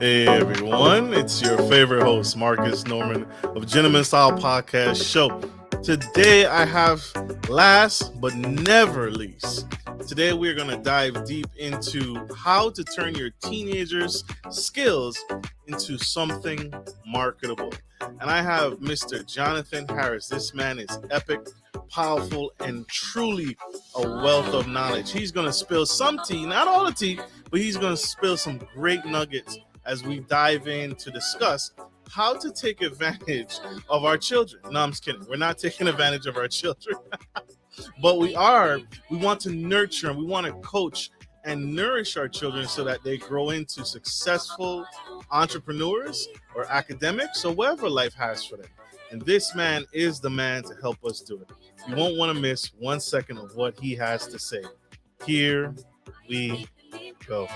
Hey everyone, it's your favorite host, Marcus Norman of Gentleman Style Podcast Show. Today I have last but never least. Today we're going to dive deep into how to turn your teenagers' skills into something marketable. And I have Mr. Jonathan Harris. This man is epic, powerful, and truly a wealth of knowledge. He's going to spill some tea, not all the tea, but he's going to spill some great nuggets as we dive in to discuss how to take advantage of our children. No, I'm just kidding. We're not taking advantage of our children, but we want to nurture and we want to coach and nourish our children so that they grow into successful entrepreneurs or academics or whatever life has for them. And this man is the man to help us do it. You won't want to miss 1 second of what he has to say. Here we go.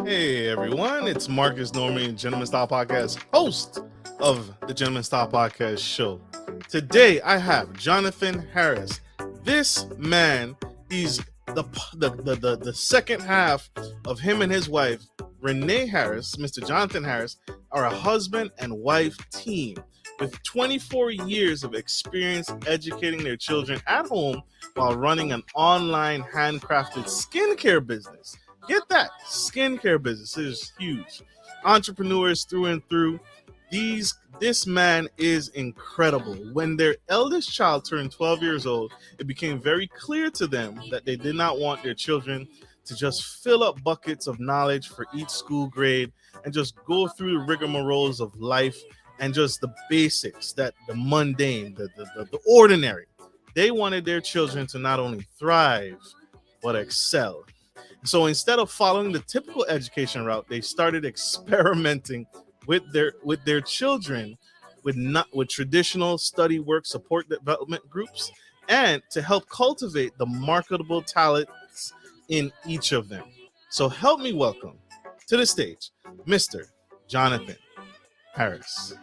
Hey everyone, it's Marcus Norman, Gentleman Style Podcast, host of the Gentleman Style Podcast Show. Today I have Jonathan Harris. This man, he's the second half of him and his wife, Renee Harris. Mr. Jonathan Harris are a husband and wife team with 24 years of experience educating their children at home while running an online handcrafted skincare business. Get that, skincare business is huge. Entrepreneurs through and through. This man is incredible. When their eldest child turned 12 years old, it became very clear to them that they did not want their children to just fill up buckets of knowledge for each school grade and just go through the rigmaroles of life and just the basics, that the mundane, the ordinary. They wanted their children to not only thrive, but excel. So instead of following the typical education route, they started experimenting with their children with traditional study work support development groups and to help cultivate the marketable talents in each of them. So help me welcome to the stage Mr. Jonathan Harris.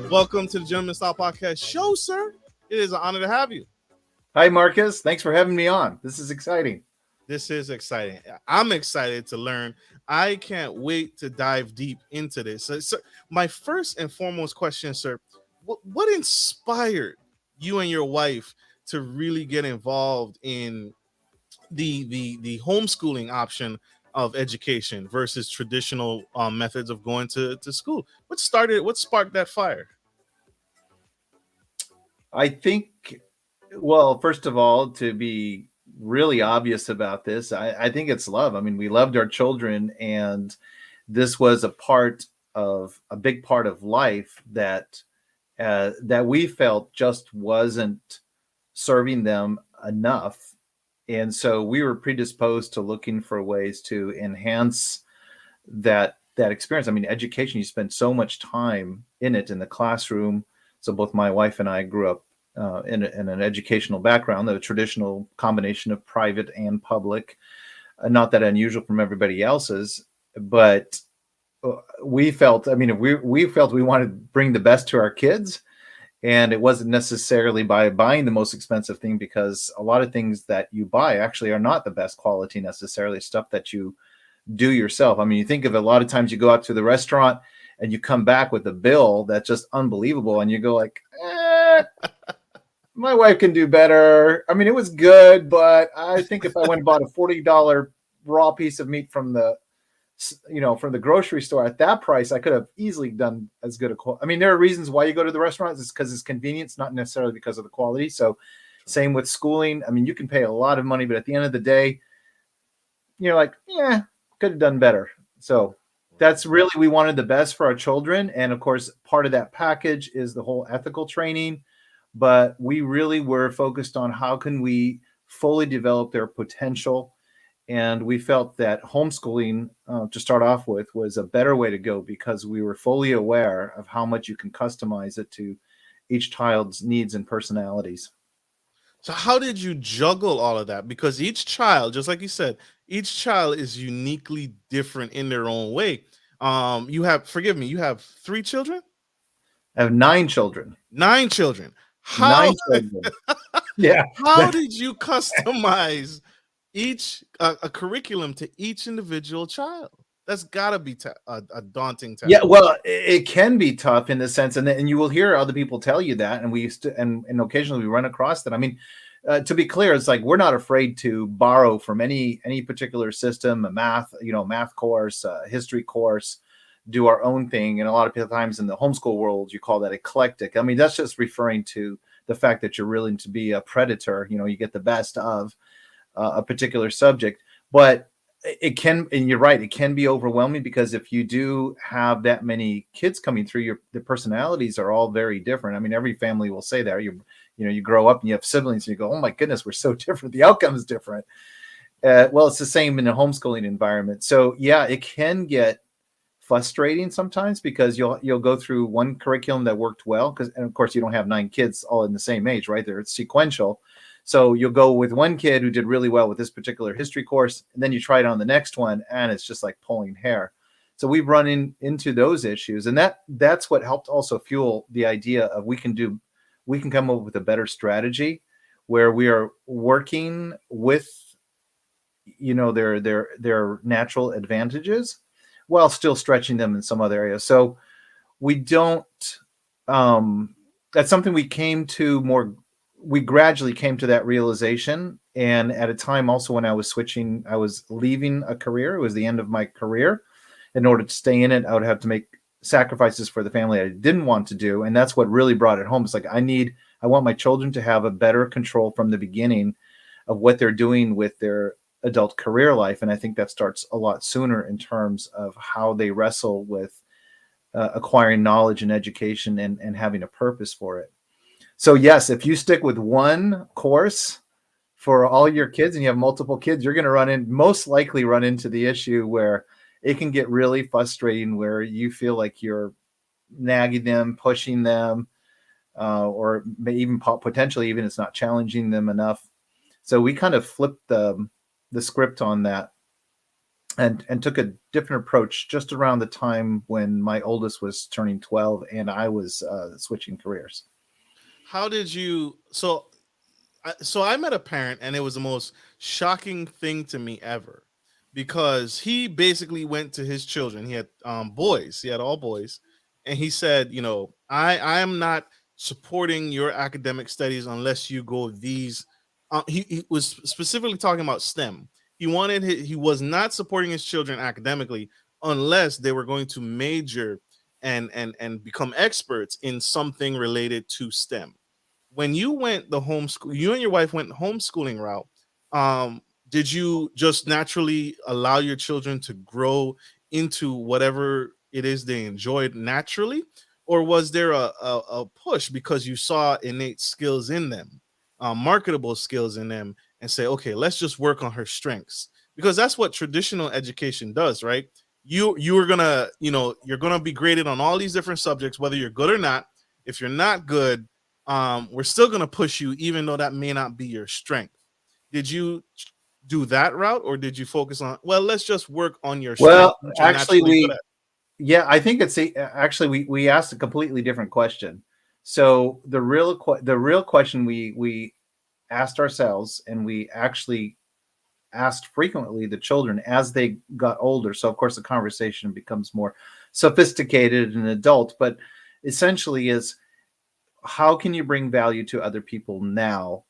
Welcome to the Gentleman Style Podcast Show, sir. It is an honor to have you. Hi, Marcus. Thanks for having me on. This is exciting. This is exciting. I'm excited to learn. I can't wait to dive deep into this. So my first and foremost question, sir, what inspired you and your wife to really get involved in the homeschooling option of education versus traditional methods of going to school? What sparked that fire? I think, well, first of all, to be really obvious about this, I think it's love. I mean, we loved our children, and this was a big part of life that we felt just wasn't serving them enough. And so we were predisposed to looking for ways to enhance that experience. I mean, education, you spend so much time in it in the classroom. So both my wife and I grew up in an educational background, a traditional combination of private and public, not that unusual from everybody else's, but we felt we wanted to bring the best to our kids. And it wasn't necessarily by buying the most expensive thing, because a lot of things that you buy actually are not the best quality necessarily, stuff that you do yourself. I mean, you think of a lot of times you go out to the restaurant and you come back with a bill that's just unbelievable, and you go like, my wife can do better. I mean, it was good, but I think if I went and bought a $40 raw piece of meat from the grocery store at that price, I could have easily done as good a quality. I mean, there are reasons why you go to the restaurants. It's because it's convenience, not necessarily because of the quality. So same with schooling. I mean, you can pay a lot of money, but at the end of the day, you're like, yeah, could have done better. So that's really, we wanted the best for our children. And of course, part of that package is the whole ethical training. But we really were focused on how can we fully develop their potential. And we felt that homeschooling, to start off with, was a better way to go, because we were fully aware of how much you can customize it to each child's needs and personalities. So how did you juggle all of that? Because each child, just like you said, each child is uniquely different in their own way. You have, forgive me, you have 3 children, I have 9 children. 9 children. How 9 children. Yeah. how did you customize each a curriculum to each individual child? That's got to be a daunting Yeah, task. well, it can be tough in the sense, and you will hear other people tell you that, and we used to, and occasionally we run across that. I mean, to be clear, it's like we're not afraid to borrow from any particular system, a math course, a history course, do our own thing. And a lot of times in the homeschool world, you call that eclectic. I mean, that's just referring to the fact that you're willing to be a predator. You get the best of a particular subject, but it can, and you're right, it can be overwhelming because if you do have that many kids coming through, the personalities are all very different. I mean, every family will say that. You grow up and you have siblings and you go, oh my goodness, we're so different. The outcome is different. Well, it's the same in a homeschooling environment. So yeah, it can get frustrating sometimes because you'll go through one curriculum that worked well, and of course you don't have 9 kids all in the same age, right? It's sequential. So you'll go with one kid who did really well with this particular history course, and then you try it on the next one, and it's just like pulling hair. So we've run into those issues, and that's what helped also fuel the idea of we can come up with a better strategy where we are working with their natural advantages while still stretching them in some other areas. So we don't. That's something we gradually came to that realization. And at a time also when I was leaving a career, it was the end of my career. In order to stay in it, I would have to make sacrifices for the family I didn't want to do. And that's what really brought it home. It's like, I want my children to have a better control from the beginning of what they're doing with their adult career life. And I think that starts a lot sooner in terms of how they wrestle with acquiring knowledge and education and having a purpose for it. So yes, if you stick with one course for all your kids and you have multiple kids, you're going to most likely run into the issue where it can get really frustrating, where you feel like you're nagging them, pushing them, or even potentially even it's not challenging them enough. So we kind of flipped the script on that and took a different approach just around the time when my oldest was turning 12 and I was switching careers. How did you so I met a parent and it was the most shocking thing to me ever, because he basically went to his children. He had boys. He had all boys, and he said, I am not supporting your academic studies unless you go these. He was specifically talking about STEM. He was not supporting his children academically unless they were going to major and become experts in something related to STEM. When you went you and your wife went homeschooling route, did you just naturally allow your children to grow into whatever it is they enjoyed naturally, or was there a push because you saw innate skills in them, marketable skills in them, and say, okay, let's just work on her strengths? Because that's what traditional education does, right? You're gonna be graded on all these different subjects, whether you're good or not. If you're not good, we're still going to push you, even though that may not be your strength. Did you do that route, or did you focus on, well, let's just work on your strength, Well, which you're naturally good actually, at? yeah, I think actually we asked a completely different question. So the real question we asked ourselves, and we actually asked frequently the children as they got older. So of course the conversation becomes more sophisticated and adult, but essentially is, how can you bring value to other people now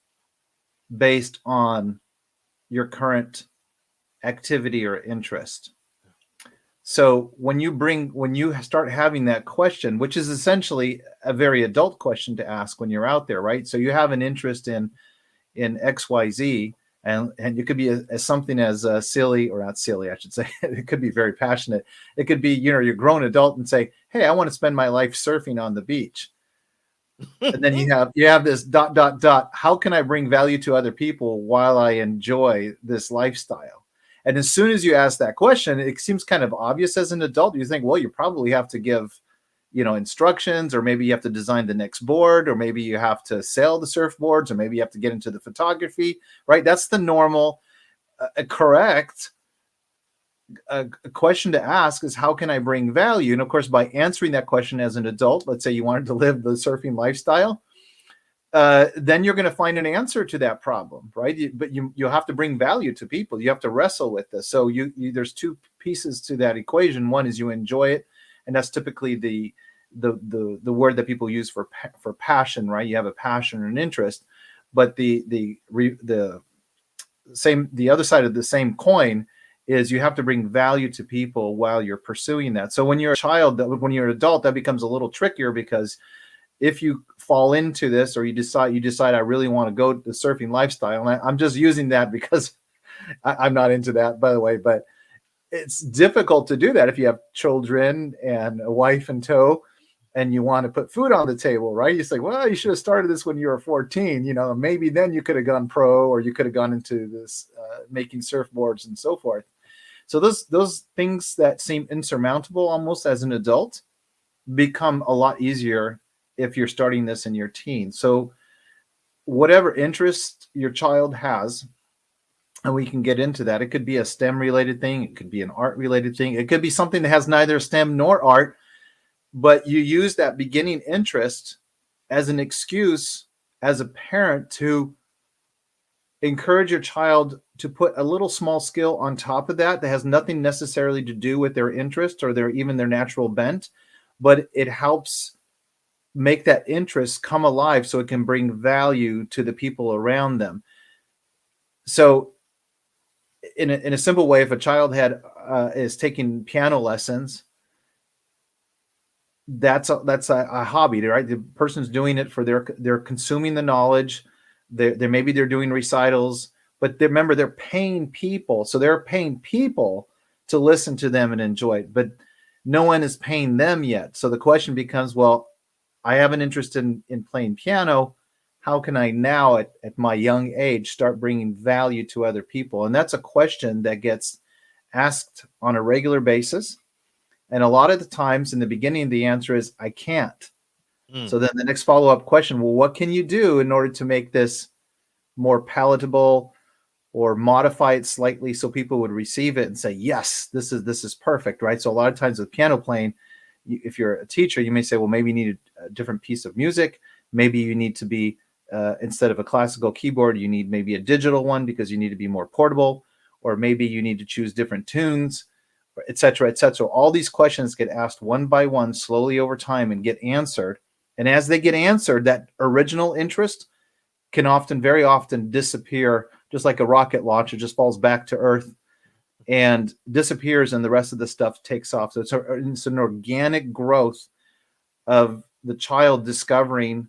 based on your current activity or interest? So when you start having that question, which is essentially a very adult question to ask when you're out there, right? So you have an interest in XYZ, and it could be as something as silly, or not silly, I should say. It could be very passionate. It could be, you're a grown adult and say, hey, I want to spend my life surfing on the beach. And then you have this ... How can I bring value to other people while I enjoy this lifestyle? And as soon as you ask that question, it seems kind of obvious as an adult. You think, well, you probably have to give instructions, or maybe you have to design the next board, or maybe you have to sell the surfboards, or maybe you have to get into the photography, right? That's the normal, correct question to ask is, how can I bring value? And of course, by answering that question as an adult, let's say you wanted to live the surfing lifestyle, then you're going to find an answer to that problem, right? But you'll have to bring value to people. You have to wrestle with this. So there's two pieces to that equation. One is you enjoy it, and that's typically the word that people use for passion, right? You have a passion and interest, but the other side of the same coin is you have to bring value to people while you're pursuing that. So when you're a child, when you're an adult, that becomes a little trickier, because if you fall into this, or you decide I really want to go the surfing lifestyle, and I'm just using that because I'm not into that, by the way, but it's difficult to do that if you have children and a wife in tow and you want to put food on the table, right? You say, well, you should have started this when you were 14, maybe then you could have gone pro, or you could have gone into this making surfboards and so forth. So those things that seem insurmountable almost as an adult become a lot easier if you're starting this in your teens. So whatever interest your child has, and we can get into that. It could be a STEM related thing. It could be an art related thing. It could be something that has neither STEM nor art, but you use that beginning interest as an excuse as a parent to encourage your child to put a little small skill on top of that has nothing necessarily to do with their interest or even their natural bent, but it helps make that interest come alive so it can bring value to the people around them. So in a simple way, if a child is taking piano lessons, that's a hobby, right? The person's doing it for they're consuming the knowledge. Maybe they're doing recitals, but remember, they're paying people. So they're paying people to listen to them and enjoy it, but no one is paying them yet. So the question becomes, well, I have an interest in playing piano. How can I now at my young age start bringing value to other people? And that's a question that gets asked on a regular basis. And a lot of the times in the beginning, the answer is, I can't. So then the next follow-up question, well, what can you do in order to make this more palatable or modify it slightly so people would receive it and say, yes, this is perfect, right? So a lot of times with piano playing, if you're a teacher, you may say, well, maybe you need a different piece of music. Maybe you need to be, instead of a classical keyboard, you need maybe a digital one because you need to be more portable, or maybe you need to choose different tunes, et cetera, et cetera. All these questions get asked one by one slowly over time and get answered. And as they get answered, that original interest can very often disappear, just like a rocket launcher just falls back to Earth and disappears, and the rest of the stuff takes off. So it's an organic growth of the child discovering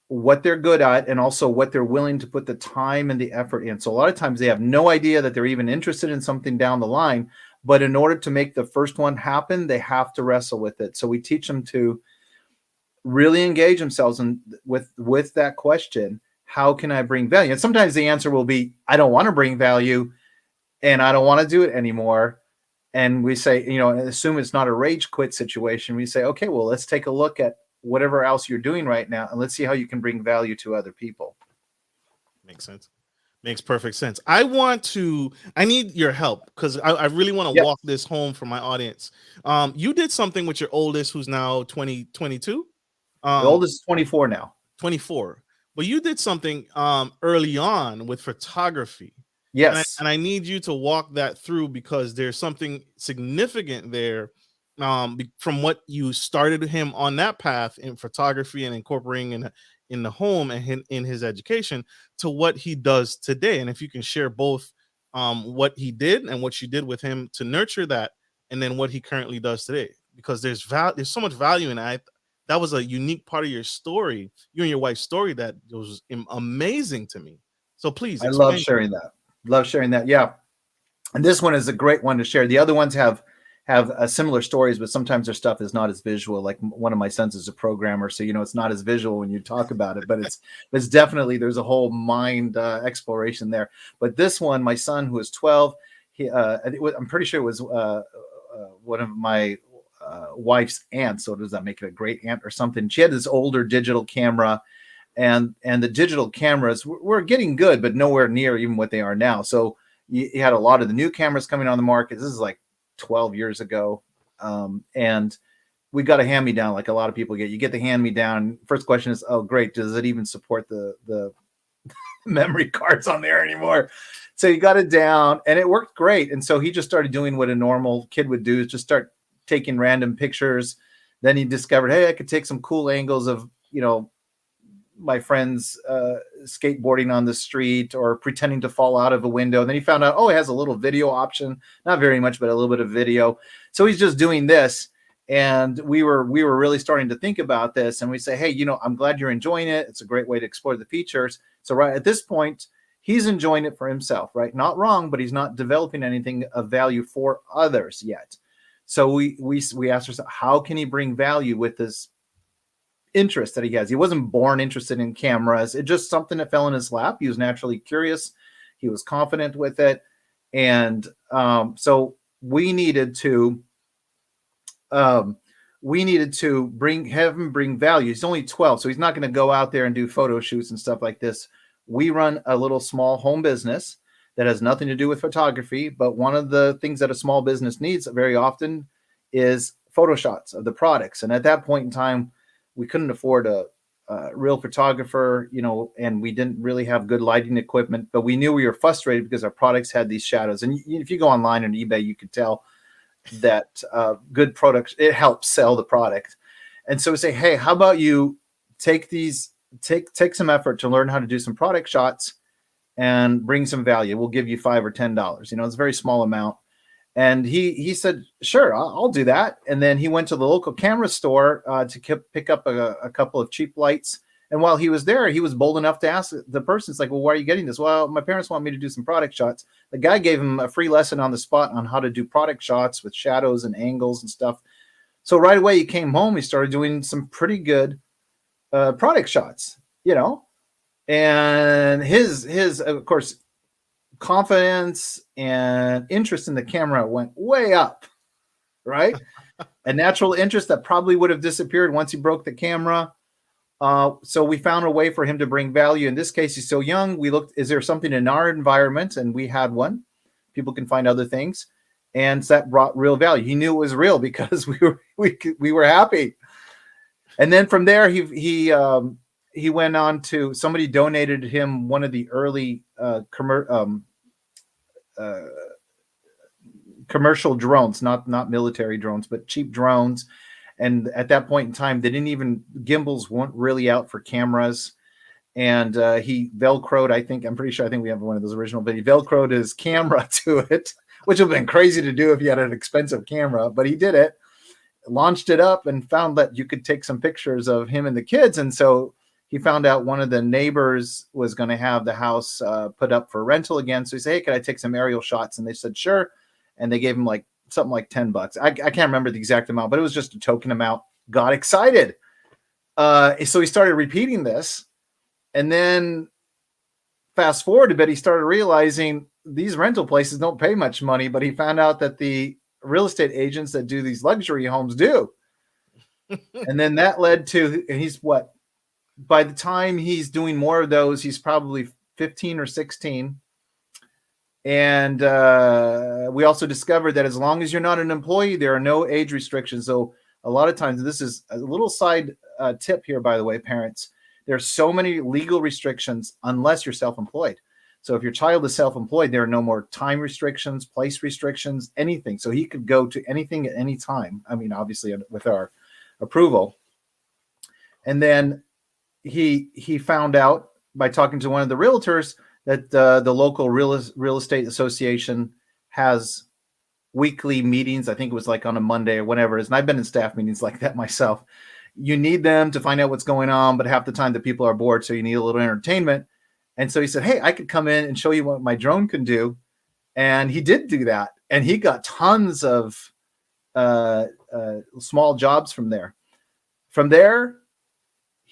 what they're good at and also what they're willing to put the time and the effort in. So a lot of times they have no idea that they're even interested in something down the line, but in order to make the first one happen, they have to wrestle with it. So we teach them to really engage themselves with that question, how can I bring value? And sometimes the answer will be, I don't want to bring value and I don't want to do it anymore. And we say, assume it's not a rage quit situation. We say, okay, well, let's take a look at whatever else you're doing right now, and let's see how you can bring value to other people. Makes sense. Makes perfect sense. I need your help because I really want to walk this home for my audience. You did something with your oldest, who's now 22. The oldest is 24 now. 24. But you did something early on with photography. Yes. And I need you to walk that through because there's something significant there from what you started him on that path in photography and incorporating in the home and in his education to what he does today. And if you can share both what he did and what you did with him to nurture that, and then what he currently does today, because there's so much value in it. That was a unique part of your story, you and your wife's story, that was amazing to me. So please, I love sharing that. Yeah. And this one is a great one to share. The other ones have similar stories, but sometimes their stuff is not as visual. Like one of my sons is a programmer, so it's not as visual when you talk about it, but it's definitely, there's a whole mind exploration there. But this one, my son, who is 12, I'm pretty sure it was one of my wife's aunt. So does that make it a great aunt or something? She had this older digital camera, and the digital cameras were getting good, but nowhere near even what they are now. So you had a lot of the new cameras coming on the market. This is like 12 years ago. And we got a hand-me-down like a lot of people get. You get the hand-me-down. First question is, oh, great. Does it even support the memory cards on there anymore? So he got it down and it worked great. And so he just started doing what a normal kid would do, is just start taking random pictures. Then he discovered, hey, I could take some cool angles of, my friends skateboarding on the street or pretending to fall out of a window. And then he found out, it has a little video option, not very much, but a little bit of video. So he's just doing this. And we were really starting to think about this, and we say, hey, I'm glad you're enjoying it. It's a great way to explore the features. So right at this point, he's enjoying it for himself, right? Not wrong, but he's not developing anything of value for others yet. So we asked ourselves, how can he bring value with this interest that he has? He wasn't born interested in cameras. It's just something that fell in his lap. He was naturally curious. He was confident with it. And so we needed to have him bring value. He's only 12, so he's not going to go out there and do photo shoots and stuff like this. We run a little small home business that has nothing to do with photography, but one of the things that a small business needs very often is photo shots of the products. And at that point in time, we couldn't afford a real photographer, and we didn't really have good lighting equipment, but we knew we were frustrated because our products had these shadows. And if you go online on eBay, you could tell that good products, it helps sell the product. And so we say, hey, how about you take some effort to learn how to do some product shots and bring some value. We'll give you $5 or $10. It's a very small amount. And he said, sure, I'll do that. And then he went to the local camera store to pick up a couple of cheap lights. And while he was there, he was bold enough to ask the person, it's like, well, why are you getting this? Well, my parents want me to do some product shots. The guy gave him a free lesson on the spot on how to do product shots with shadows and angles and stuff. So right away, he came home. He started doing some pretty good product shots, and his of course, confidence and interest in the camera went way up, right? A natural interest that probably would have disappeared once he broke the camera. So we found a way for him to bring value. In this case, he's so young. We looked, is there something in our environment? And we had one. People can find other things. And that brought real value. He knew it was real because we were happy. And then from there, he went on to, somebody donated him one of the early commercial drones, not military drones, but cheap drones. And at that point in time, gimbals weren't really out for cameras. And he Velcroed, I think we have one of those original videos, Velcroed his camera to it, which would have been crazy to do if you had an expensive camera, but he did it, launched it up and found that you could take some pictures of him and the kids. And so he found out one of the neighbors was going to have the house put up for rental again. So he said, hey, can I take some aerial shots? And they said, sure. And they gave him something like $10. I can't remember the exact amount, but it was just a token amount. Got excited. So he started repeating this. And then fast forward a bit, he started realizing these rental places don't pay much money, but he found out that the real estate agents that do these luxury homes do. And then that led to, by the time he's doing more of those, he's probably 15 or 16. And we also discovered that as long as you're not an employee, there are no age restrictions. So a lot of times, this is a little side tip here, by the way, parents, there's so many legal restrictions unless you're self-employed. So if your child is self-employed, there are no more time restrictions, place restrictions, anything. So he could go to anything at any time. I mean, obviously with our approval. And then he found out by talking to one of the realtors that the local real estate association has weekly meetings. I think it was like on a Monday or whatever it is. And I've been in staff meetings like that myself. You need them to find out what's going on, but half the time the people are bored, so you need a little entertainment. And so he said, hey, I could come in and show you what my drone can do. And he did do that. And he got tons of small jobs from there. From there,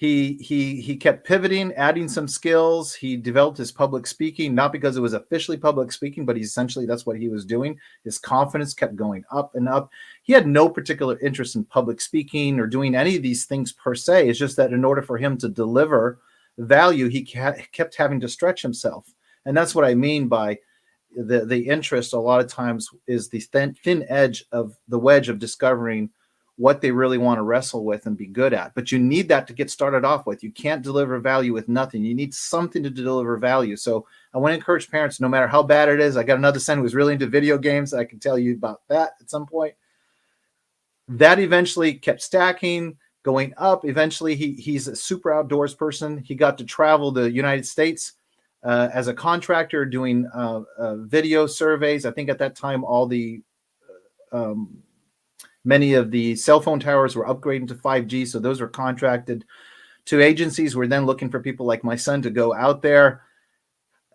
He kept pivoting, adding some skills. He developed his public speaking, not because it was officially public speaking, but essentially that's what he was doing. His confidence kept going up and up. He had no particular interest in public speaking or doing any of these things per se. It's just that in order for him to deliver value, he kept having to stretch himself. And that's what I mean by the interest. A lot of times is the thin edge of the wedge of discovering what they really want to wrestle with and be good at. But you need that to get started off with. You can't deliver value with nothing. You need something to deliver value. So I want to encourage parents, no matter how bad it is. I got another son who was really into video games. I can tell you about that at some point. That eventually kept stacking, going up. Eventually, he's a super outdoors person. He got to travel the United States as a contractor doing video surveys. I think at that time, all the many of the cell phone towers were upgrading to 5G. So those were contracted to agencies. We're then looking for people like my son to go out there.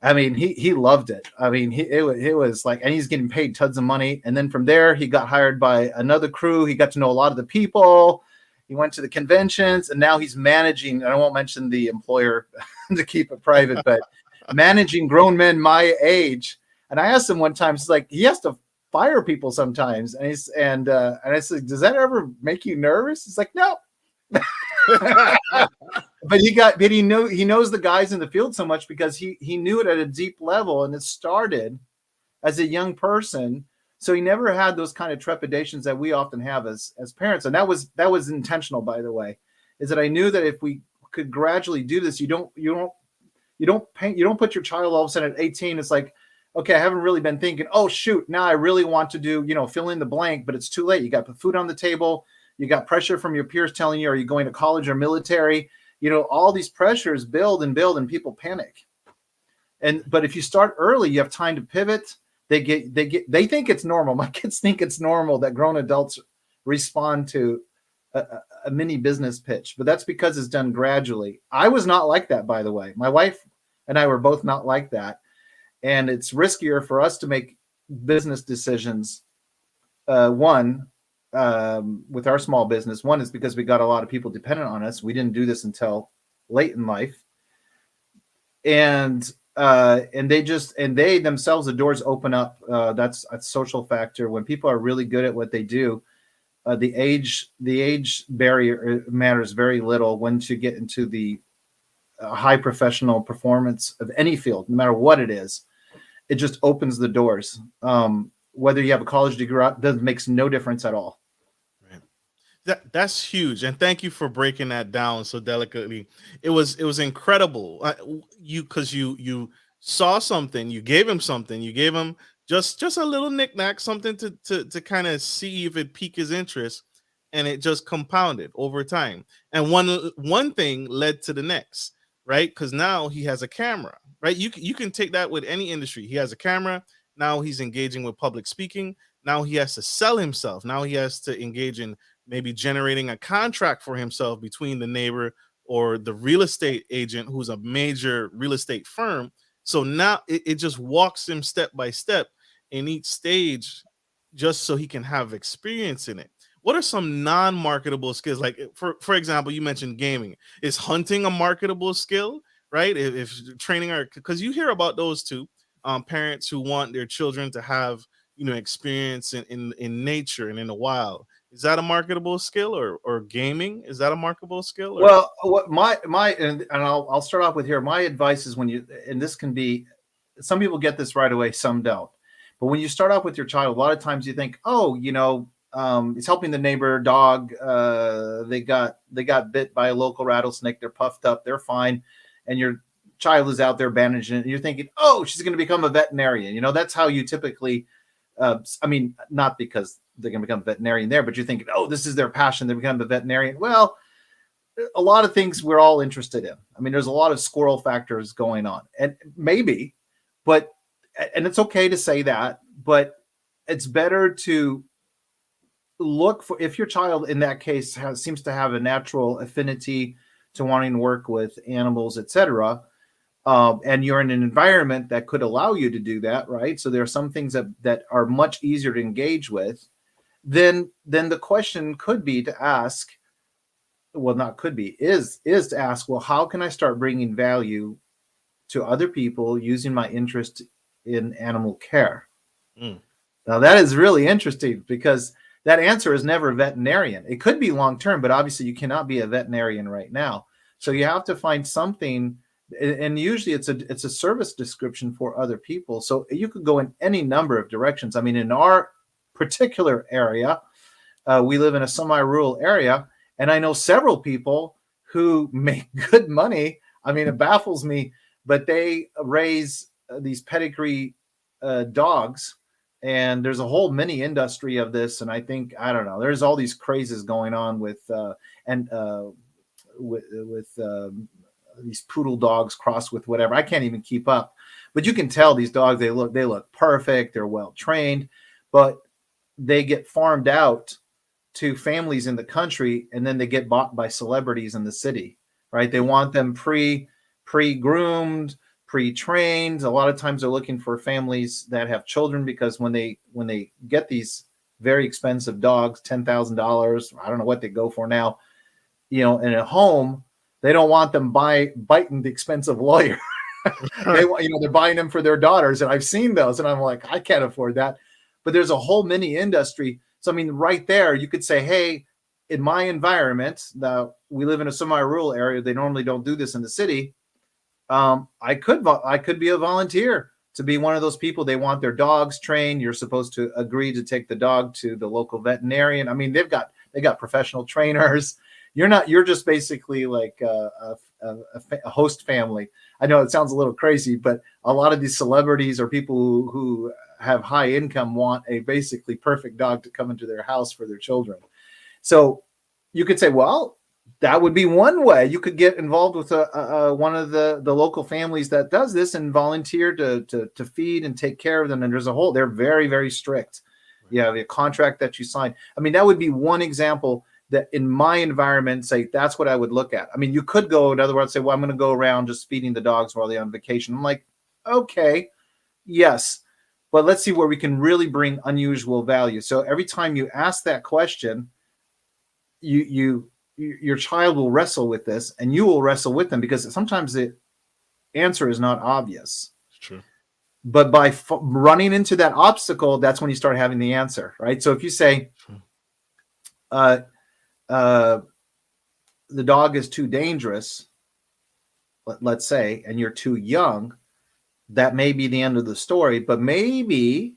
I mean, he loved it. I mean, it was like, and he's getting paid tons of money. And then from there, he got hired by another crew. He got to know a lot of the people. He went to the conventions, and now he's managing, and I won't mention the employer to keep it private, but managing grown men my age. And I asked him one time, he's like, he has to fire people sometimes. And I said, does that ever make you nervous? He's like, no. But he knows the guys in the field so much because he knew it at a deep level, and it started as a young person. So he never had those kind of trepidations that we often have as parents. And that was intentional, by the way, is that I knew that if we could gradually do this, you don't put your child all of a sudden at 18. It's like, okay, I haven't really been thinking, oh, shoot, now I really want to do, fill in the blank, but it's too late. You got to put food on the table. You got pressure from your peers telling you, are you going to college or military? All these pressures build, and people panic. But if you start early, you have time to pivot. They think it's normal. My kids think it's normal that grown adults respond to a mini business pitch, but that's because it's done gradually. I was not like that, by the way. My wife and I were both not like that. And it's riskier for us to make business decisions. With our small business, one is because we got a lot of people dependent on us. We didn't do this until late in life. And they themselves, the doors open up. That's a social factor. When people are really good at what they do, the age barrier matters very little once you get into the high professional performance of any field, no matter what it is. It just opens the doors. Whether you have a college degree, makes no difference at all. Right. That's huge, and thank you for breaking that down so delicately. It was incredible. You saw something, you gave him something, you gave him just a little knickknack, something to kind of see if it piqued his interest, and it just compounded over time. And one thing led to the next, right? Because now he has a camera, right? You can take that with any industry. He has a camera. Now he's engaging with public speaking. Now he has to sell himself. Now he has to engage in maybe generating a contract for himself between the neighbor or the real estate agent who's a major real estate firm. So now it just walks him step by step in each stage just so he can have experience in it. What are some non-marketable skills? Like, for example, you mentioned gaming. Is hunting a marketable skill, right? If training because you hear about those too. Parents who want their children to have, experience in nature and in the wild. Is that a marketable skill, or gaming? Is that a marketable skill? Well, what and I'll start off with here. My advice is and this can be, some people get this right away, some don't. But when you start off with your child, a lot of times you think, oh, it's helping the neighbor dog. They got bit by a local rattlesnake. They're puffed up. They're fine. And your child is out there bandaging it. And you're thinking, oh, she's going to become a veterinarian. That's how you typically, not because they're going to become a veterinarian there, but you're thinking, oh, this is their passion. They become a veterinarian. Well, a lot of things we're all interested in. There's a lot of squirrel factors going on, and maybe, and it's okay to say that, but it's better to look for, if your child in that case seems to have a natural affinity to wanting to work with animals, etc., and you're in an environment that could allow you to do that, right? So there are some things that are much easier to engage with. Then the question could be to ask, well, not could be, is to ask, well, how can I start bringing value to other people using my interest in animal care? Mm. Now that is really interesting because that answer is never veterinarian. It could be long term, but obviously you cannot be a veterinarian right now. So you have to find something, and usually it's a service description for other people. So you could go in any number of directions. I mean, in our particular area, we live in a semi-rural area, and I know several people who make good money. I mean, it baffles me, but they raise these pedigree dogs, and there's a whole mini industry of this. And I think, I don't know, there's all these crazes going on with these poodle dogs crossed with whatever. I can't even keep up, but you can tell these dogs, they look perfect, they're well trained, but they get farmed out to families in the country, and then they get bought by celebrities in the city, right? They want them pre-groomed, pre-trained. A lot of times they're looking for families that have children, because when they get these very expensive dogs, $10,000, I don't know what they go for now, in a home, they don't want them biting the expensive lawyer. They want, they're buying them for their daughters, and I've seen those, and I'm like, I can't afford that. But there's a whole mini industry. So, I mean, right there, you could say, hey, in my environment, now we live in a semi-rural area, they normally don't do this in the city. I could be a volunteer to be one of those people. They want their dogs trained. You're supposed to agree to take the dog to the local veterinarian. I mean, they got professional trainers. You're just basically like a host family. I know it sounds a little crazy, but a lot of these celebrities or people who have high income want a basically perfect dog to come into their house for their children. So you could say, well, that would be one way. You could get involved with one of the local families that does this and volunteer to feed and take care of them. And they're very, very strict. You have a contract that you sign. I mean, that would be one example that in my environment, say, that's what I would look at. I mean, you could go, in other words, say, well, I'm going to go around just feeding the dogs while they're on vacation. I'm like, okay, yes, but let's see where we can really bring unusual value. So every time you ask that question, your child will wrestle with this, and you will wrestle with them, because sometimes the answer is not obvious. It's true. But by running into that obstacle, that's when you start having the answer, right? So if you say, the dog is too dangerous, let's say, and you're too young, that may be the end of the story. But maybe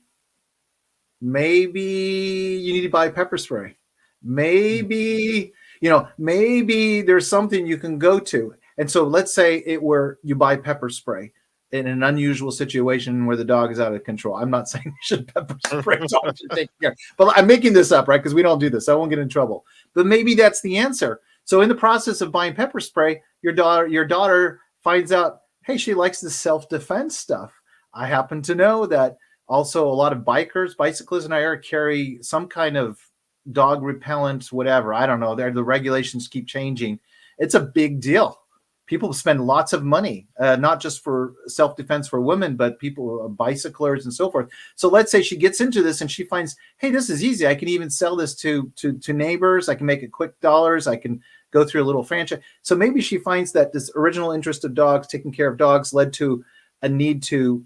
you need to buy pepper spray. Maybe there's something you can go to. And so let's say you buy pepper spray in an unusual situation where the dog is out of control. I'm not saying you should pepper spray dogs should take care, but I'm making this up, right? Because we don't do this. I won't get in trouble. But maybe that's the answer. So in the process of buying pepper spray, your daughter finds out, hey, she likes the self-defense stuff. I happen to know that also a lot of bicyclists in our area carry some kind of dog repellent, whatever. I don't know. The regulations keep changing. It's a big deal. People spend lots of money, not just for self-defense for women, but people, bicyclers and so forth. So let's say she gets into this and she finds, hey, this is easy. I can even sell this to neighbors. I can make it quick dollars. I can go through a little franchise. So maybe she finds that this original interest of dogs, taking care of dogs, led to a need to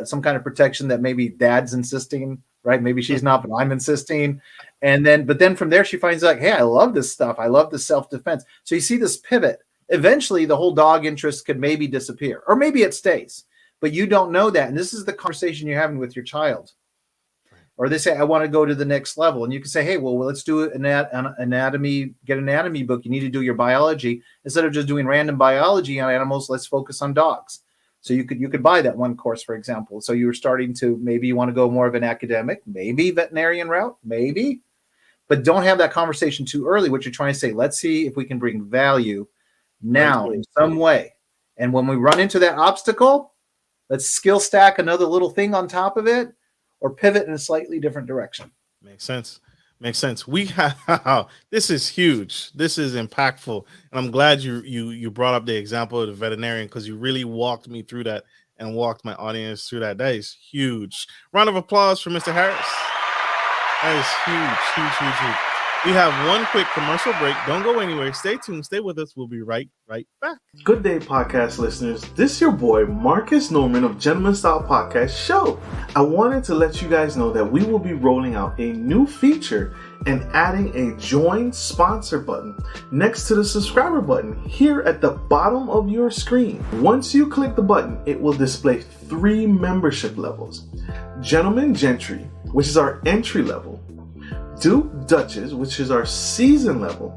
some kind of protection that maybe dad's insisting, right? Maybe she's not, but I'm insisting. But then from there, she finds like, hey, I love this stuff. I love the self-defense. So you see this pivot. Eventually, the whole dog interest could maybe disappear, or maybe it stays, but you don't know that. And this is the conversation you're having with your child. Right. Or they say, I want to go to the next level. And you can say, hey, well, let's do an anatomy, get an anatomy book. You need to do your biology. Instead of just doing random biology on animals, let's focus on dogs. So you could buy that one course, for example. So you were starting to, maybe you want to go more of an academic, maybe veterinarian route, maybe, but don't have that conversation too early. What you're trying to say, let's see if we can bring value now in some way. And when we run into that obstacle, let's skill stack another little thing on top of it, or pivot in a slightly different direction. Makes sense. We have, this is huge. This is impactful. And I'm glad you brought up the example of the veterinarian, because you really walked me through that and walked my audience through that. That is huge. Round of applause for Mr. Harris. That is huge. We have one quick commercial break. Don't go anywhere. Stay tuned. Stay with us. We'll be right back. Good day, podcast listeners. This is your boy, Marcus Norman of Gentleman Style Podcast Show. I wanted to let you guys know that we will be rolling out a new feature and adding a join sponsor button next to the subscriber button here at the bottom of your screen. Once you click the button, it will display 3 membership levels. Gentleman Gentry, which is our entry level, Duke Duchess, which is our season level,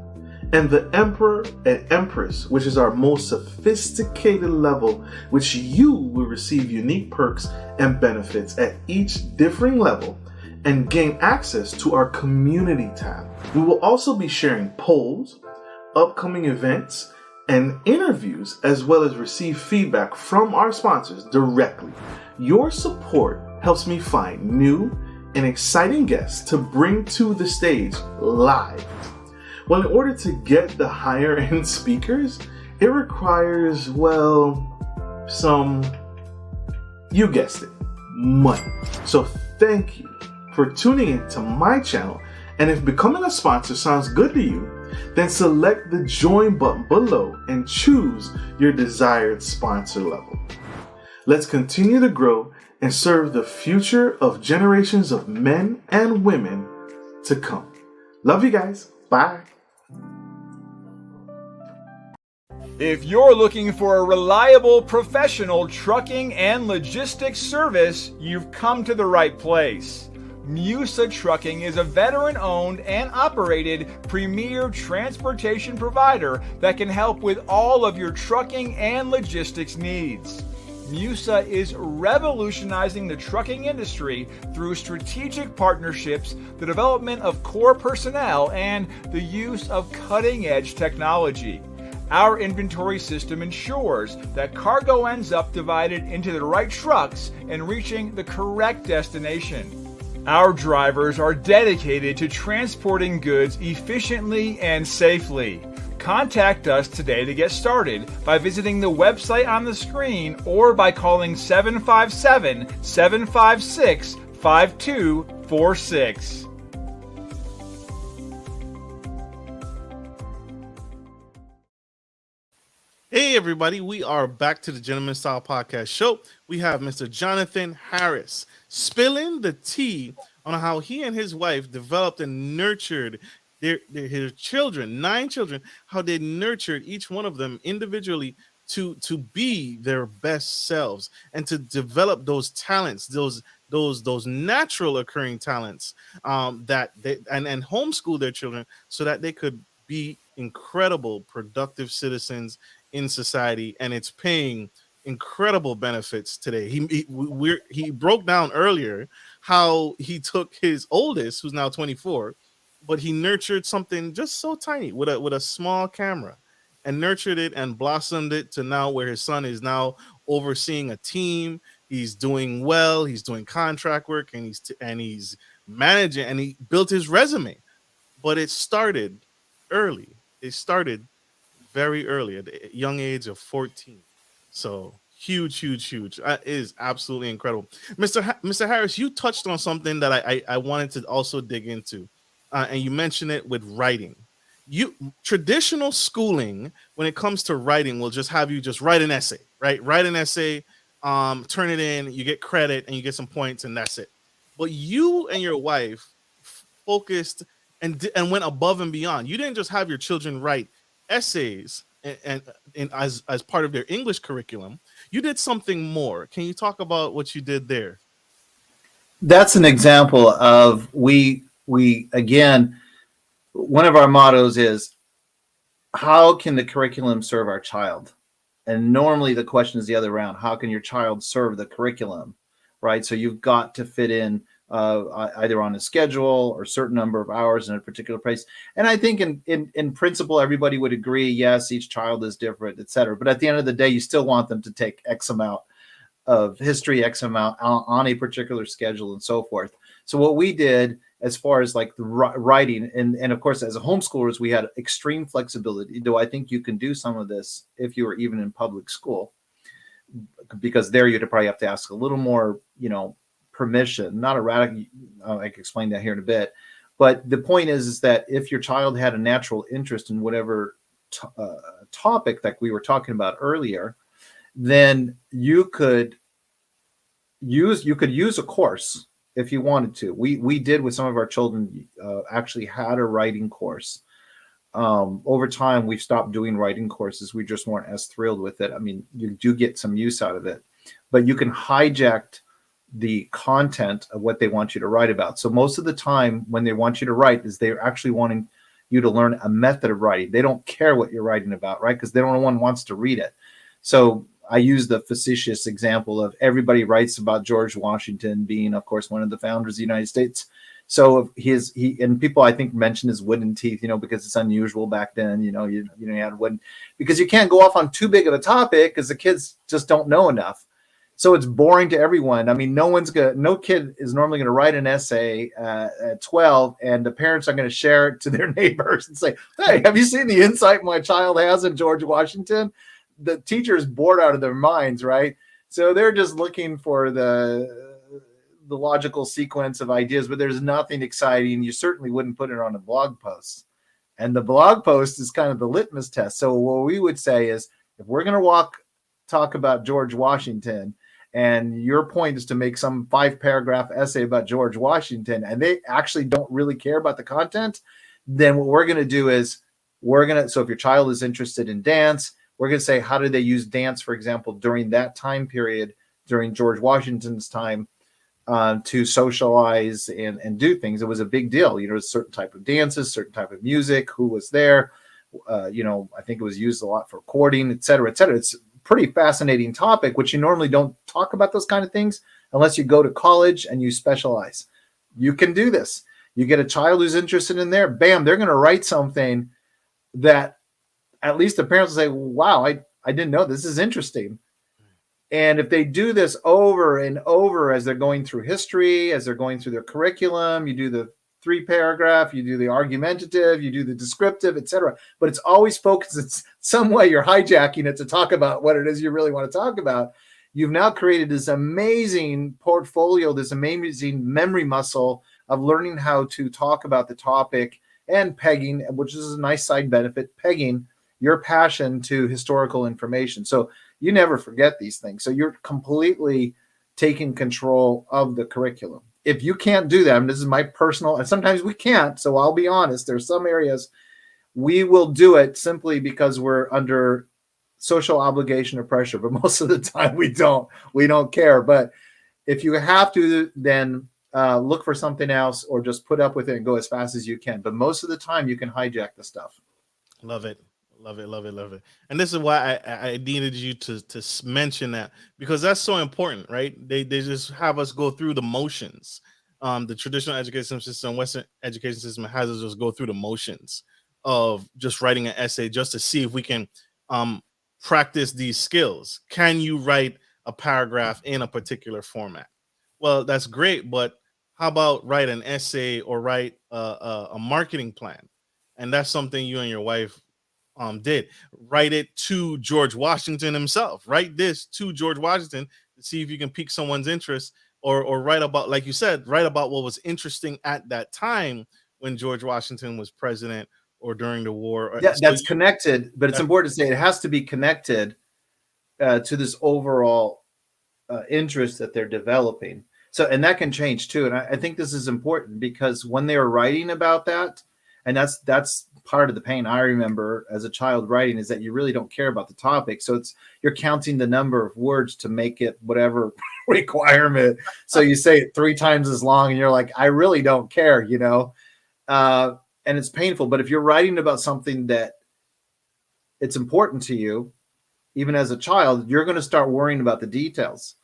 and the Emperor and Empress, which is our most sophisticated level, which you will receive unique perks and benefits at each differing level and gain access to our community tab. We will also be sharing polls, upcoming events, and interviews, as well as receive feedback from our sponsors directly. Your support helps me find new and exciting guests to bring to the stage live. Well, in order to get the higher end speakers, it requires, you guessed it, money. So thank you for tuning in to my channel. And if becoming a sponsor sounds good to you, then select the join button below and choose your desired sponsor level. Let's continue to grow and serve the future of generations of men and women to come. Love you guys. Bye. If you're looking for a reliable professional trucking and logistics service, you've come to the right place. Musa Trucking is a veteran-owned and operated premier transportation provider that can help with all of your trucking and logistics needs. Musa is revolutionizing the trucking industry through strategic partnerships, the development of core personnel, and the use of cutting-edge technology. Our inventory system ensures that cargo ends up divided into the right trucks and reaching the correct destination. Our drivers are dedicated to transporting goods efficiently and safely. Contact us today to get started by visiting the website on the screen or by calling 757-756-5246. Hey everybody, we are back to the Gentleman Style Podcast Show. We have Mr. Jonathan Harris spilling the tea on how he and his wife developed and nurtured his children, 9 children, how they nurtured each one of them individually to be their best selves and to develop those talents, those natural occurring talents that they and homeschool their children so that they could be incredible, productive citizens in society, and it's paying incredible benefits today. He broke down earlier how he took his oldest, who's now 24, but he nurtured something just so tiny with a small camera and nurtured it and blossomed it to now where his son is now overseeing a team. He's doing well. He's doing contract work and he's managing, and he built his resume. But it started early. It started very early at the young age of 14. So huge. It is absolutely incredible. Mr. Harris, you touched on something that I wanted to also dig into. And you mentioned it with writing. Traditional schooling, when it comes to writing, will just have you just write an essay, right? Write an essay, turn it in, you get credit, and you get some points, and that's it. But you and your wife focused and went above and beyond. You didn't just have your children write essays and as part of their English curriculum. You did something more. Can you talk about what you did there? That's an example of we again, one of our mottos is, how can the curriculum serve our child? And normally the question is the other round. How can your child serve the curriculum, right? So you've got to fit in either on a schedule or a certain number of hours in a particular place. And I think in principle, everybody would agree, yes, each child is different, et cetera. But at the end of the day, you still want them to take X amount of history, X amount on a particular schedule and so forth. So what we did as far as like the writing, and of course, as a homeschoolers, we had extreme flexibility. Do I think you can do some of this if you were even in public school? Because there you'd probably have to ask a little more, permission, not a radical, I can explain that here in a bit. But the point is that if your child had a natural interest in whatever topic that we were talking about earlier, then you could use a course if you wanted to. We did with some of our children, actually had a writing course. Over time, we've stopped doing writing courses. We just weren't as thrilled with it. I mean, you do get some use out of it, but you can hijack the content of what they want you to write about. So most of the time when they want you to write is they're actually wanting you to learn a method of writing. They don't care what you're writing about, right? Because no one wants to read it. So I use the facetious example of everybody writes about George Washington being, of course, one of the founders of the United States. So and people I think mention his wooden teeth, because it's unusual back then. You had wooden, because you can't go off on too big of a topic because the kids just don't know enough. So it's boring to everyone. I mean, no kid is normally going to write an essay at 12, and the parents are going to share it to their neighbors and say, "Hey, have you seen the insight my child has in George Washington?" The teacher is bored out of their minds, right? So they're just looking for the logical sequence of ideas, but there's nothing exciting. You certainly wouldn't put it on a blog post. And the blog post is kind of the litmus test. So what we would say is, if we're going to talk about George Washington, and your point is to make some 5-paragraph essay about George Washington, and they actually don't really care about the content, then what we're going to do is so if your child is interested in dance, we're going to say, how did they use dance, for example, during that time period, during George Washington's time, to socialize and do things. It was a big deal. A certain type of dances, certain type of music, who was there. I think it was used a lot for courting, et cetera, et cetera. It's pretty fascinating topic, which you normally don't talk about those kind of things unless you go to college and you specialize. You can do this. You get a child who's interested in there, bam, they're going to write something that at least the parents will say, wow, I didn't know this is interesting. And if they do this over and over as they're going through history, as they're going through their curriculum, you do the 3-paragraph, you do the argumentative, you do the descriptive, etc. But it's always focused in some way. You're hijacking it to talk about what it is you really want to talk about. You've now created this amazing portfolio, this amazing memory muscle of learning how to talk about the topic and pegging, which is a nice side benefit, pegging your passion to historical information. So you never forget these things. So you're completely taking control of the curriculum. If you can't do that, and this is my personal, and sometimes we can't, so I'll be honest, there's some areas we will do it simply because we're under social obligation or pressure, but most of the time we don't care. But if you have to, then look for something else or just put up with it and go as fast as you can. But most of the time you can hijack the stuff. Love it. Love it, love it, love it. And this is why I needed you to mention that, because that's so important, right? They just have us go through the motions. The traditional education system, Western education system, has us just go through the motions of just writing an essay just to see if we can practice these skills. Can you write a paragraph in a particular format? Well, that's great, but how about write an essay or write a marketing plan? And that's something you and your wife did. Write it to George Washington himself. Write this to George Washington to see if you can pique someone's interest, or write about, like you said, write about what was interesting at that time when George Washington was president or during the war. Yeah, that's connected, but it's important to say it has to be connected to this overall interest that they're developing. So, and that can change too. And I think this is important because when they are writing about that, and that's part of the pain I remember as a child writing, is that you really don't care about the topic. So you're counting the number of words to make it whatever requirement. So you say it 3 times as long and you're like, I really don't care, and it's painful. But if you're writing about something that it's important to you, even as a child, you're going to start worrying about the details.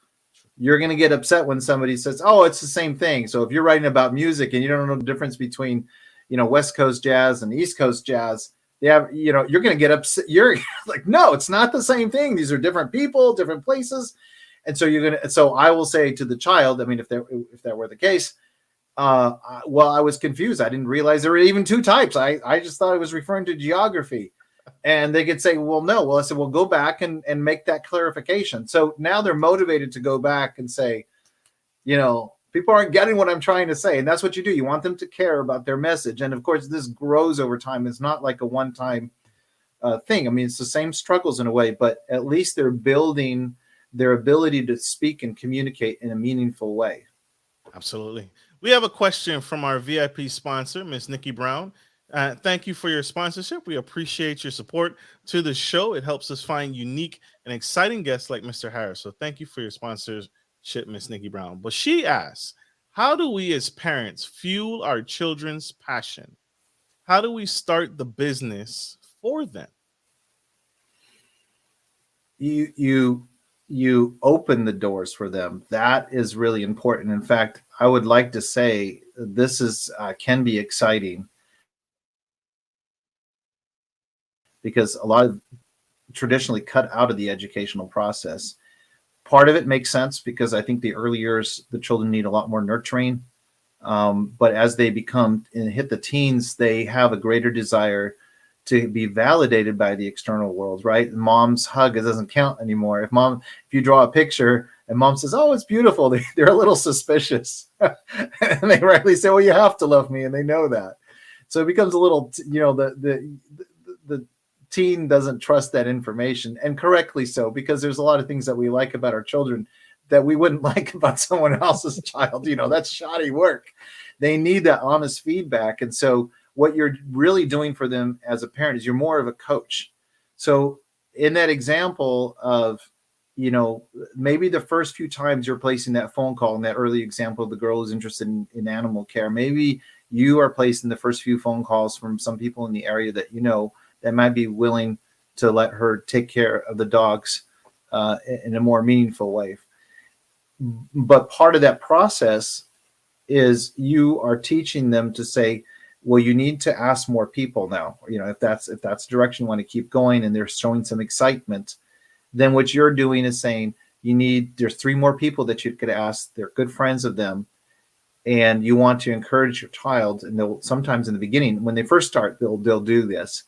You're going to get upset when somebody says, oh, it's the same thing. So if you're writing about music and you don't know the difference between West Coast jazz and East Coast jazz, you're going to get upset. You're like, no, it's not the same thing. These are different people, different places. And so so I will say to the child, I mean, if that were the case, well, I was confused. I didn't realize there were even 2 types. I just thought it was referring to geography. And they could say, well, no. Well, I said, well, go back and make that clarification. So now they're motivated to go back and say, People aren't getting what I'm trying to say. And that's what you do. You want them to care about their message. And of course, this grows over time. It's not like a one-time thing. I mean, it's the same struggles in a way, but at least they're building their ability to speak and communicate in a meaningful way. Absolutely. We have a question from our VIP sponsor, Miss Nikki Brown. Thank you for your sponsorship. We appreciate your support to the show. It helps us find unique and exciting guests like Mr. Harris. So thank you for your sponsorship, Miss Nikki Brown. But she asks, how do we as parents fuel our children's passion? How do we start the business for them? You open the doors for them. That is really important. In fact, I would like to say this is can be exciting, because a lot of traditionally cut out of the educational process. Part of it makes sense because I think the early years, the children need a lot more nurturing. But as they become and hit the teens, they have a greater desire to be validated by the external world, right? Mom's hug, it doesn't count anymore. If you draw a picture and mom says, "Oh, it's beautiful," they're a little suspicious. And they rightly say, "Well, you have to love me," and they know that. So it becomes a little, the teen doesn't trust that information, and correctly so, because there's a lot of things that we like about our children that we wouldn't like about someone else's child. That's shoddy work. They need that honest feedback. And so what you're really doing for them as a parent is you're more of a coach. So in that example of, maybe the first few times you're placing that phone call, in that early example of the girl who's interested in animal care, maybe you are placing the first few phone calls from some people in the area that that might be willing to let her take care of the dogs in a more meaningful way. But part of that process is you are teaching them to say, well, you need to ask more people now. If that's the direction you want to keep going, and they're showing some excitement, then what you're doing is saying there's 3 more people that you could ask. They're good friends of them. And you want to encourage your child. And they'll sometimes in the beginning, when they first start, they'll do this.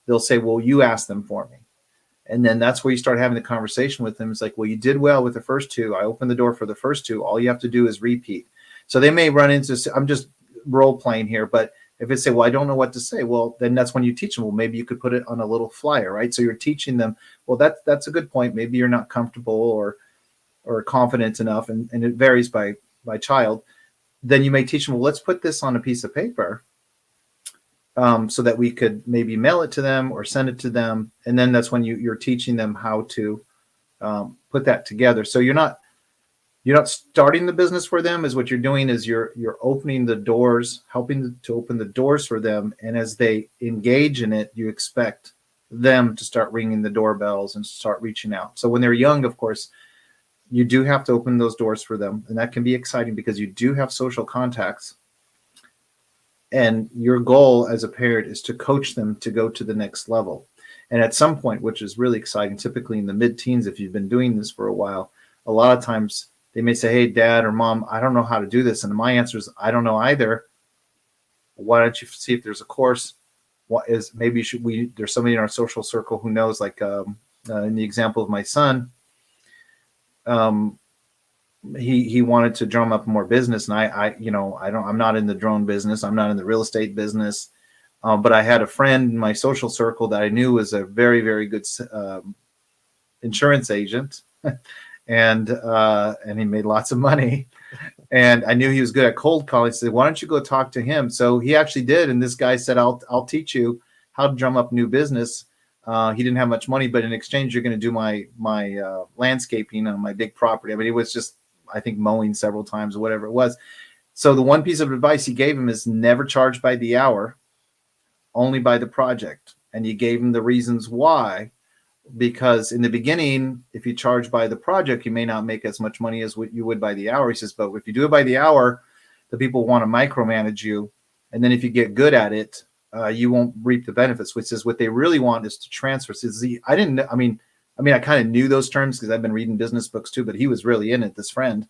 They'll say, well, you ask them for me. And then that's where you start having the conversation with them. It's like, well, you did well with the first 2. I opened the door for the first 2. All you have to do is repeat. So they may run into, I'm just role playing here, but if they say, well, I don't know what to say, well, then that's when you teach them, well, maybe you could put it on a little flyer, right? So you're teaching them, well, that's a good point. Maybe you're not comfortable or confident enough, and it varies by child. Then you may teach them, well, let's put this on a piece of paper so that we could maybe mail it to them or send it to them. And then that's when you're teaching them how to put that together. So you're not starting the business for them. Is what you're doing is you're opening the doors, helping to open the doors for them. And as they engage in it, you expect them to start ringing the doorbells and start reaching out. So when they're young, of course, you do have to open those doors for them. And that can be exciting because you do have social contacts. And your goal as a parent is to coach them to go to the next level. And at some point, which is really exciting, typically in the mid-teens, if you've been doing this for a while, a lot of times they may say, hey, Dad or Mom, I don't know how to do this. And my answer is, I don't know either. Why don't you see if there's a course? There's somebody in our social circle who knows, like in the example of my son, he wanted to drum up more business. And I'm not in the drone business. I'm not in the real estate business. But I had a friend in my social circle that I knew was a very, very good insurance agent. And he made lots of money, and I knew he was good at cold calling. I said, why don't you go talk to him? So he actually did. And this guy said, I'll teach you how to drum up new business. He didn't have much money, but in exchange, you're going to do my landscaping on my big property. I mean, it was just, I think, mowing several times or whatever it was. So the one piece of advice he gave him is never charge by the hour, only by the project. And he gave him the reasons why. Because in the beginning, if you charge by the project, you may not make as much money as what you would by the hour. He says, but if you do it by the hour, the people want to micromanage you. And then if you get good at it, you won't reap the benefits, which is what they really want is to transfer. So I kind of knew those terms because I've been reading business books too, but he was really in it, this friend.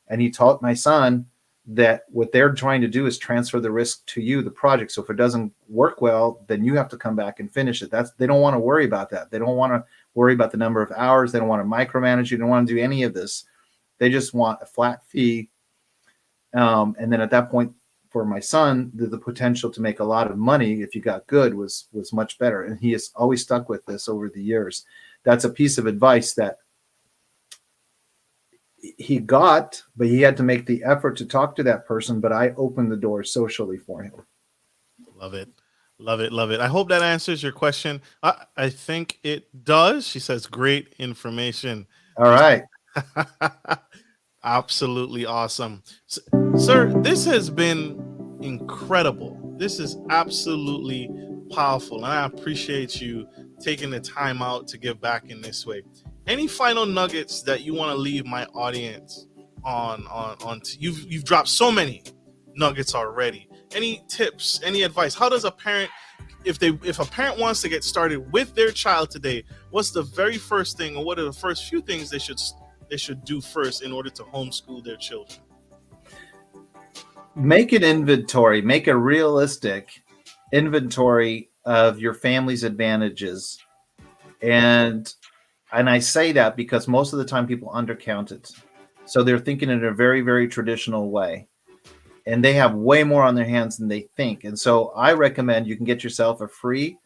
And he taught my son that what they're trying to do is transfer the risk to you, the project. So if it doesn't work well, then you have to come back and finish it. They don't want to worry about that. They don't want to worry about the number of hours. They don't want to micromanage you. They don't want to do any of this. They just want a flat fee And then at that point, for my son, the potential to make a lot of money if you got good was much better. And he has always stuck with this over the years. That's a piece of advice that he got, but he had to make the effort to talk to that person. But I opened the door socially for him. Love it. Love it. Love it. I hope that answers your question. I think it does. She says, great information. All right. Absolutely awesome. Sir, this has been incredible. This is absolutely powerful. And I appreciate you taking the time out to give back in this way. Any final nuggets that you want to leave my audience on you've dropped so many nuggets already. Any tips, any advice? How does a parent, if a parent wants to get started with their child today, what's the very first thing, or what are the first few things they should do first in order to homeschool their children? Make an inventory, make a realistic inventory of your family's advantages. And I say that because most of the time people undercount it. So they're thinking in a very, very traditional way. And they have way more on their hands than they think. And so I recommend you can get yourself a free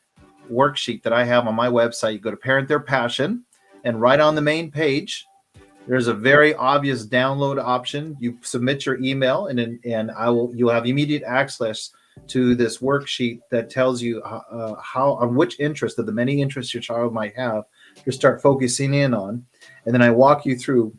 worksheet that I have on my website. You go to Parent Their Passion, and right on the main page, there's a very obvious download option. You submit your email, and you'll have immediate access to this worksheet that tells you on which interest of the many interests your child might have to start focusing in on. And then I walk you through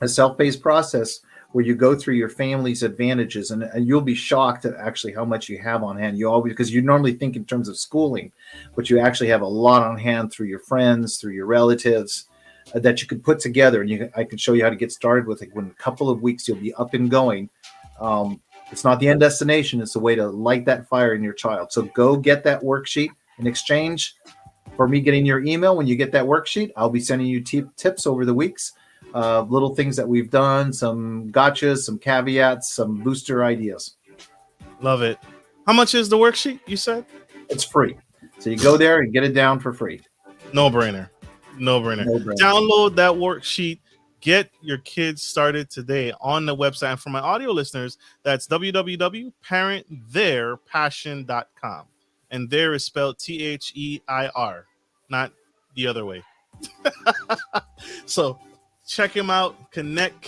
a self-paced process where you go through your family's advantages, and you'll be shocked at actually how much you have on hand. Because you normally think in terms of schooling, but you actually have a lot on hand through your friends, through your relatives, that you could put together. And I can show you how to get started with it. In a couple of weeks, you'll be up and going. It's not the end destination. It's a way to light that fire in your child. So go get that worksheet. In exchange for me getting your email, when you get that worksheet, I'll be sending you tips over the weeks. Little things that we've done, some gotchas, some caveats, some booster ideas. Love it. How much is the worksheet, you said? It's free. So you go there and get it down for free. No brainer. Download that worksheet. Get your kids started today on the website. And for my audio listeners, that's www.parenttheirpassion.com. And there is spelled THEIR, not the other way. So check him out. Connect.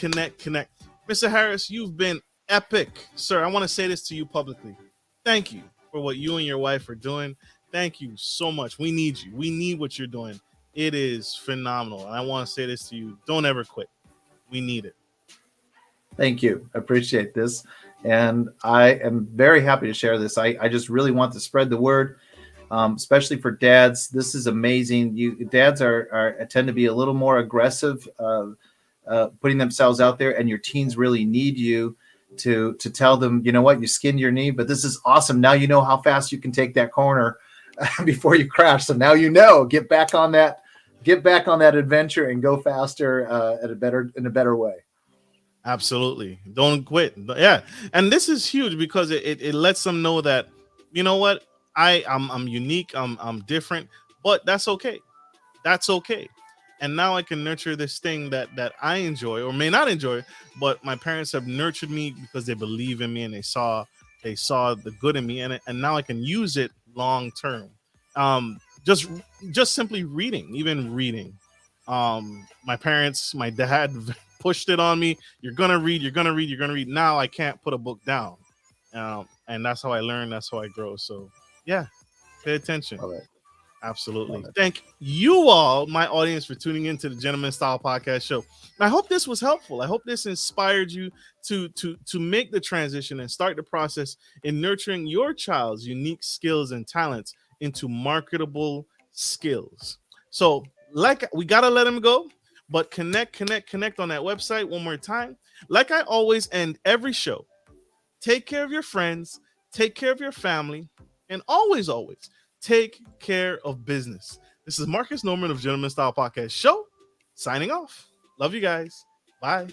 Mr. Harris, you've been epic. Sir, I want to say this to you publicly. Thank you for what you and your wife are doing. Thank you so much. We need you. We need what you're doing. It is phenomenal. And I want to say this to you. Don't ever quit. We need it. Thank you. I appreciate this. And I am very happy to share this. I just really want to spread the word, especially for dads. This is amazing. Dads tend to be a little more aggressive, putting themselves out there, and your teens really need you to tell them, you know what, you skinned your knee, but this is awesome. Now you know how fast you can take that corner before you crash. So now get back on that adventure and go faster in a better way. Absolutely. Don't quit. Yeah. And this is huge because it lets them know that, you know what, I'm unique, I'm different, but that's okay. That's okay. And now I can nurture this thing that I enjoy or may not enjoy, but my parents have nurtured me because they believe in me and they saw the good in me, and now I can use it long term. Just simply reading. My dad pushed it on me. You're gonna read. Now I can't put a book down. And that's how I learn. That's how I grow. So yeah, pay attention. All right. Absolutely. Thank you all, my audience, for tuning into the Gentleman Style Podcast Show. And I hope this was helpful. I hope this inspired you to make the transition and start the process in nurturing your child's unique skills and talents into marketable skills. So, we gotta let him go, but connect on that website one more time. Like I always end every show, take care of your friends, take care of your family, and always take care of business. This is Marcus Norman of Gentleman Style Podcast Show, signing off. Love you guys. Bye.